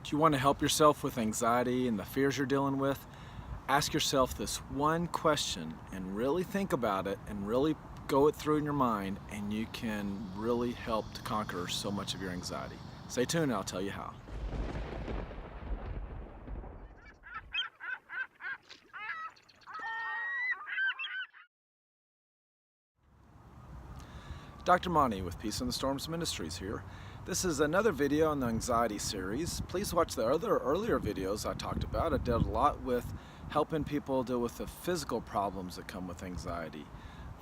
Do you want to help yourself with anxiety and the fears you're dealing with? Ask yourself this one question and really think about it and really go it through in your mind, and you can really help to conquer so much of your anxiety. Stay tuned and I'll tell you how. Dr. Monte with Peace in the Storms Ministries here. This is another video on the anxiety series. Please watch the other earlier videos I talked about. I did a lot with helping people deal with the physical problems that come with anxiety.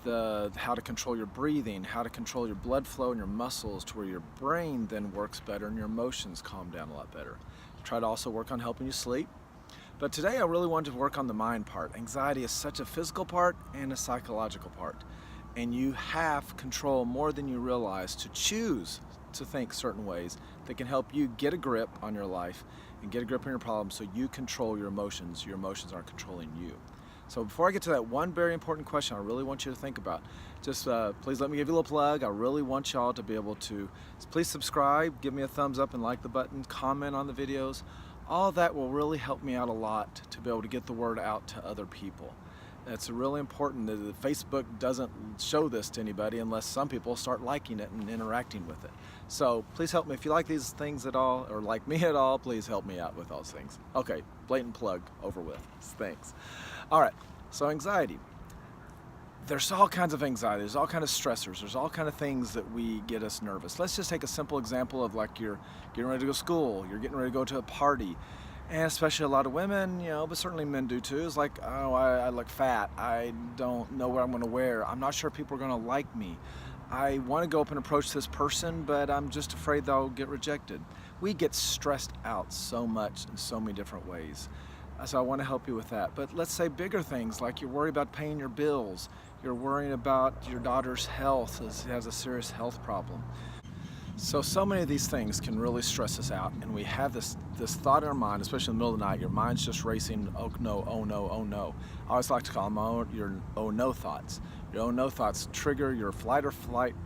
How to control your breathing, how to control your blood flow and your muscles to where your brain then works better and your emotions calm down a lot better. Try to also work on helping you sleep. But today I really wanted to work on the mind part. Anxiety is such a physical part and a psychological part. And you have control more than you realize to choose to think certain ways that can help you get a grip on your life and get a grip on your problems so you control your emotions. Your emotions aren't controlling you. So before I get to that one very important question I really want you to think about, just please let me give you a little plug. I really want y'all to be able to please subscribe, give me a thumbs up and like the button, comment on the videos. All that will really help me out a lot to be able to get the word out to other people. It's really important that Facebook doesn't show this to anybody unless some people start liking it and interacting with it. So please help me. If you like these things at all or like me at all, please help me out with those things. Okay, blatant plug over with. Thanks. All right, so anxiety. There's all kinds of anxiety. There's all kinds of stressors. There's all kinds of things that we get us nervous. Let's just take a simple example of like you're getting ready to go to school. You're getting ready to go to a party. And especially a lot of women, but certainly men do too. It's like, oh, I look fat. I don't know what I'm going to wear. I'm not sure people are going to like me. I want to go up and approach this person, but I'm just afraid they'll get rejected. We get stressed out so much in so many different ways. So I want to help you with that. But let's say bigger things, like you're worried about paying your bills. You're worrying about your daughter's health, as she has a serious health problem. So many of these things can really stress us out, and we have this thought in our mind, especially in the middle of the night. Your mind's just racing, oh no, oh no, oh no. I always like to call them your oh no thoughts. Your oh no thoughts trigger your fight or flight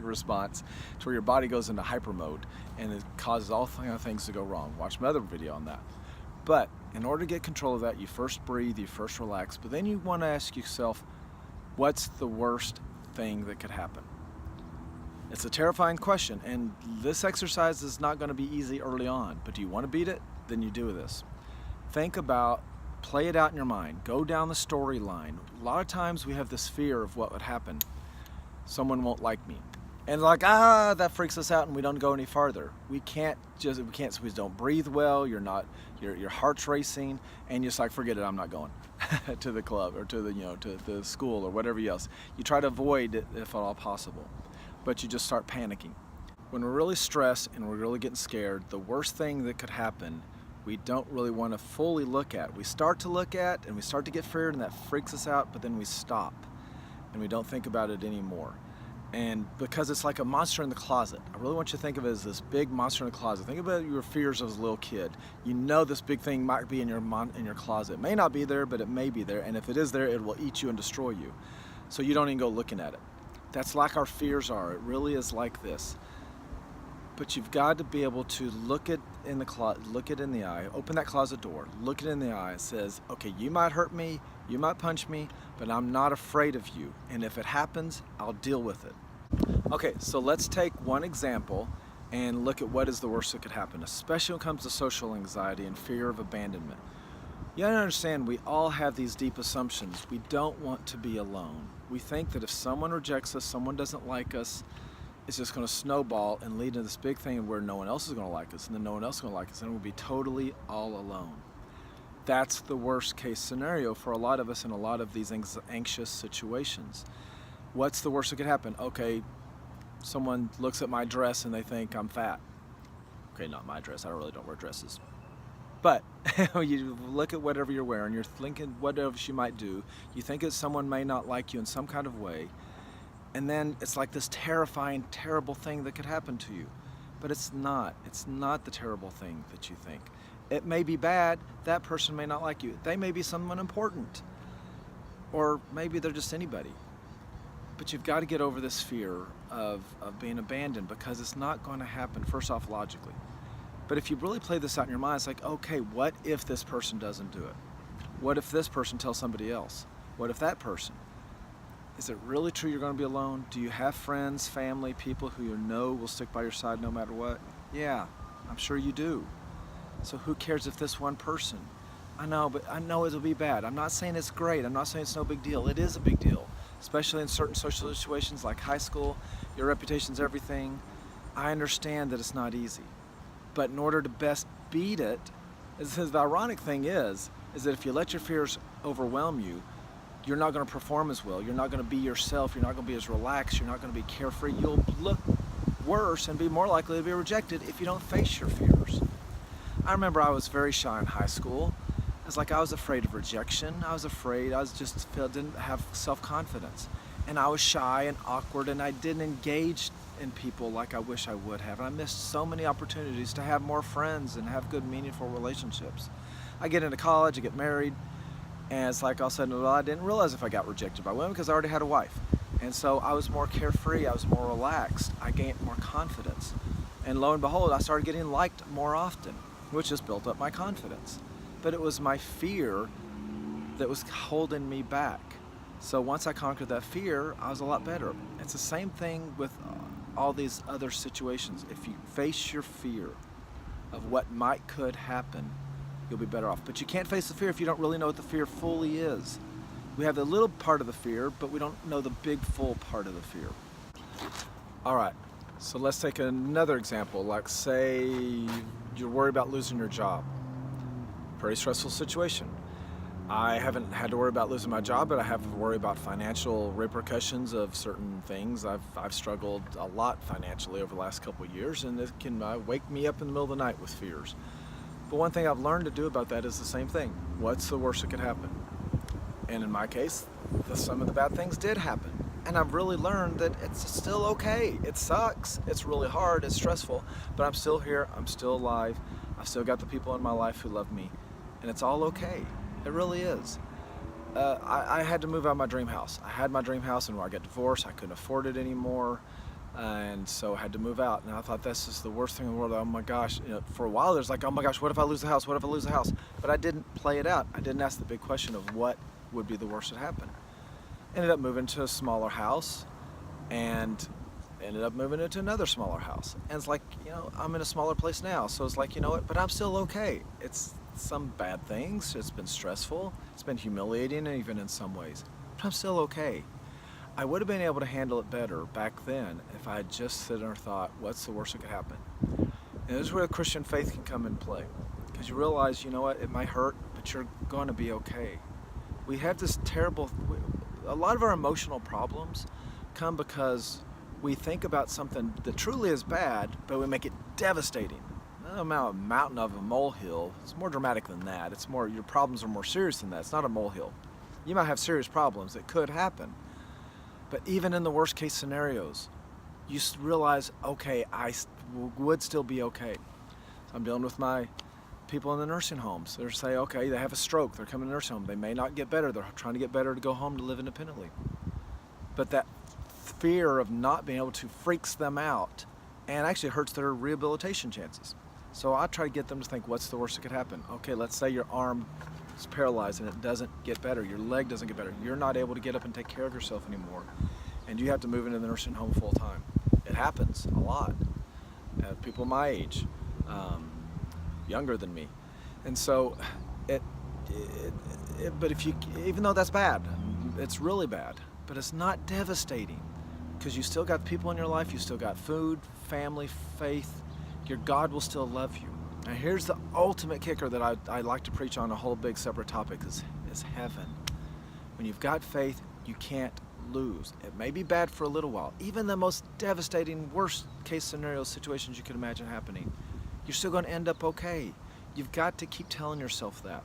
response to where your body goes into hyper mode, and it causes all kinds of things to go wrong. Watch my other video on that. But in order to get control of that, you first breathe, you first relax, but then you want to ask yourself, what's the worst thing that could happen? It's a terrifying question, and this exercise is not going to be easy early on, but do you want to beat it? Then you do this. Think about, play it out in your mind, go down the storyline. A lot of times we have this fear of what would happen. Someone won't like me. And that freaks us out and we don't go any farther. We don't breathe well, your heart's racing, and you're just like, forget it, I'm not going to the club or to the school or whatever else. You try to avoid it if at all possible. But you just start panicking. When we're really stressed and we're really getting scared, the worst thing that could happen, we don't really want to fully look at. We start to look at and we start to get feared, and that freaks us out, but then we stop and we don't think about it anymore. And because it's like a monster in the closet, I really want you to think of it as this big monster in the closet. Think about your fears as a little kid. You know this big thing might be in your closet. It may not be there, but it may be there, and if it is there, it will eat you and destroy you. So you don't even go looking at it. That's like our fears are. It really is like this. But you've got to be able to look it in the eye, open that closet door, look it in the eye. It says, okay, you might hurt me, you might punch me, but I'm not afraid of you. And if it happens, I'll deal with it. Okay, so let's take one example and look at what is the worst that could happen, especially when it comes to social anxiety and fear of abandonment. You gotta understand, we all have these deep assumptions. We don't want to be alone. We think that if someone rejects us, someone doesn't like us, it's just going to snowball and lead to this big thing where no one else is going to like us, and then no one else is going to like us, and we'll be totally all alone. That's the worst case scenario for a lot of us in a lot of these anxious situations. What's the worst that could happen? Okay, someone looks at my dress and they think I'm fat. Okay, not my dress. I really don't wear dresses. But you look at whatever you're wearing, you're thinking whatever she might do, you think that someone may not like you in some kind of way, and then it's like this terrifying, terrible thing that could happen to you. But it's not the terrible thing that you think. It may be bad, that person may not like you, they may be someone important, or maybe they're just anybody. But you've got to get over this fear of being abandoned, because it's not going to happen, first off, logically. But if you really play this out in your mind, it's like, okay, what if this person doesn't do it? What if this person tells somebody else? What if that person? Is it really true you're going to be alone? Do you have friends, family, people who you know will stick by your side no matter what? Yeah, I'm sure you do. So who cares if this one person? I know, but I know it'll be bad. I'm not saying it's great. I'm not saying it's no big deal. It is a big deal, especially in certain social situations like high school. Your reputation's everything. I understand that it's not easy. But in order to best beat it, the ironic thing is that if you let your fears overwhelm you, you're not going to perform as well. You're not going to be yourself. You're not going to be as relaxed. You're not going to be carefree. You'll look worse and be more likely to be rejected if you don't face your fears. I remember I was very shy in high school. It's like I was afraid of rejection. I was afraid. Didn't have self-confidence. And I was shy and awkward, and I didn't engage in people like I wish I would have. And I missed so many opportunities to have more friends and have good, meaningful relationships. I get into college, I get married, and it's like all of a sudden, well, I didn't realize if I got rejected by women because I already had a wife. And so I was more carefree, I was more relaxed, I gained more confidence. And lo and behold, I started getting liked more often, which just built up my confidence. But it was my fear that was holding me back. So once I conquered that fear, I was a lot better. It's the same thing with all these other situations. If you face your fear of what could happen, you'll be better off. But you can't face the fear if you don't really know what the fear fully is. We have the little part of the fear, but we don't know the big full part of the fear. All right, so let's take another example. Like say you're worried about losing your job. Pretty stressful situation. I haven't had to worry about losing my job, but I have to worry about financial repercussions of certain things. I've struggled a lot financially over the last couple of years, and it can wake me up in the middle of the night with fears. But one thing I've learned to do about that is the same thing. What's the worst that could happen? And in my case, some of the bad things did happen. And I've really learned that it's still okay. It sucks, it's really hard, it's stressful, but I'm still here, I'm still alive, I've still got the people in my life who love me, and it's all okay. It really is. I had to move out of my dream house. I had my dream house, and when I got divorced, I couldn't afford it anymore, and so I had to move out. And I thought, this is the worst thing in the world. Oh my gosh. For a while there's like, oh my gosh, what if I lose the house? What if I lose the house? But I didn't play it out. I didn't ask the big question of what would be the worst that happened. Ended up moving to a smaller house, and ended up moving into another smaller house. And it's like, I'm in a smaller place now, so it's like, you know what, but I'm still okay. It's some bad things, it's been stressful, it's been humiliating even in some ways, but I'm still okay. I would have been able to handle it better back then if I had just sit and thought, what's the worst that could happen? And this is where Christian faith can come into play, because you realize, you know what, it might hurt, but you're going to be okay. We have this a lot of our emotional problems come because we think about something that truly is bad, but we make it devastating. A mountain of a molehill, it's more dramatic than that. It's more, your problems are more serious than that. It's not a molehill. You might have serious problems that could happen, but even in the worst case scenarios, you realize, okay, I would still be okay. So I'm dealing with my people in the nursing homes. They're saying, okay, they have a stroke, they're coming to the nursing home, they may not get better, they're trying to get better to go home to live independently. But that fear of not being able to freaks them out and actually hurts their rehabilitation chances. So I try to get them to think, what's the worst that could happen? Okay, let's say your arm is paralyzed and it doesn't get better, your leg doesn't get better, you're not able to get up and take care of yourself anymore, and you have to move into the nursing home full time. It happens a lot. People my age, younger than me. And so, but even though that's bad, it's really bad, but it's not devastating, because you still got people in your life, you still got food, family, faith. Your God will still love you. Now here's the ultimate kicker that I like to preach on a whole big separate topic is heaven. When you've got faith, you can't lose. It may be bad for a little while. Even the most devastating, worst case scenario situations you can imagine happening, you're still going to end up okay. You've got to keep telling yourself that.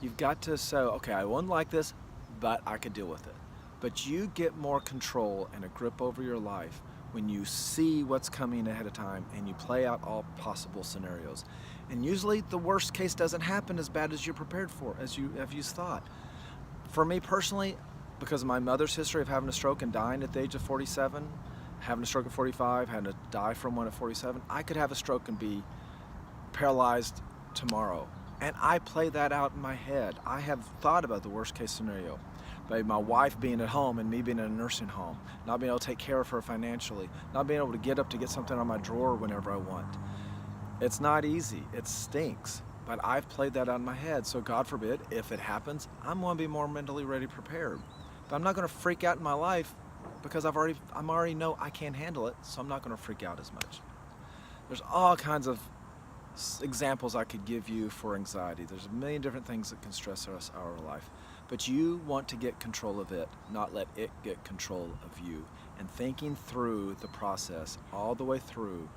You've got to say, okay, I won't like this, but I could deal with it. But you get more control and a grip over your life when you see what's coming ahead of time and you play out all possible scenarios. And usually the worst case doesn't happen as bad as you're prepared for, as you thought. For me personally, because of my mother's history of having a stroke and dying at the age of 47, having a stroke at 45, having to die from one at 47, I could have a stroke and be paralyzed tomorrow. And I play that out in my head. I have thought about the worst case scenario. By my wife being at home and me being in a nursing home, not being able to take care of her financially, not being able to get up to get something out of my drawer whenever I want. It's not easy, it stinks, but I've played that out in my head. So God forbid, if it happens, I'm going to be more mentally ready prepared. But I'm not going to freak out in my life because I'm already know I can't handle it, so I'm not going to freak out as much. There's all kinds of examples I could give you for anxiety. There's a million different things that can stress our life. But you want to get control of it, not let it get control of you. And thinking through the process all the way through,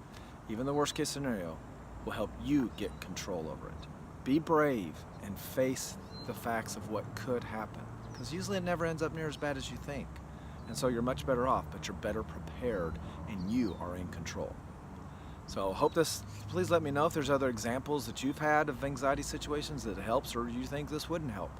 even the worst case scenario, will help you get control over it. Be brave and face the facts of what could happen, because usually it never ends up near as bad as you think. And so you're much better off, but you're better prepared and you are in control. So please let me know if there's other examples that you've had of anxiety situations that helps, or you think this wouldn't help.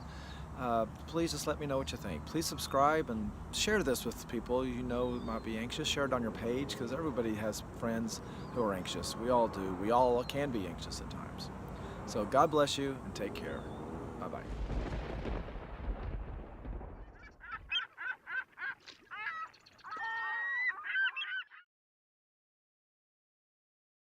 Please just let me know what you think. Please subscribe and share this with people you know who might be anxious. Share it on your page, because everybody has friends who are anxious. We all do. We all can be anxious at times. So God bless you and take care. Bye-bye.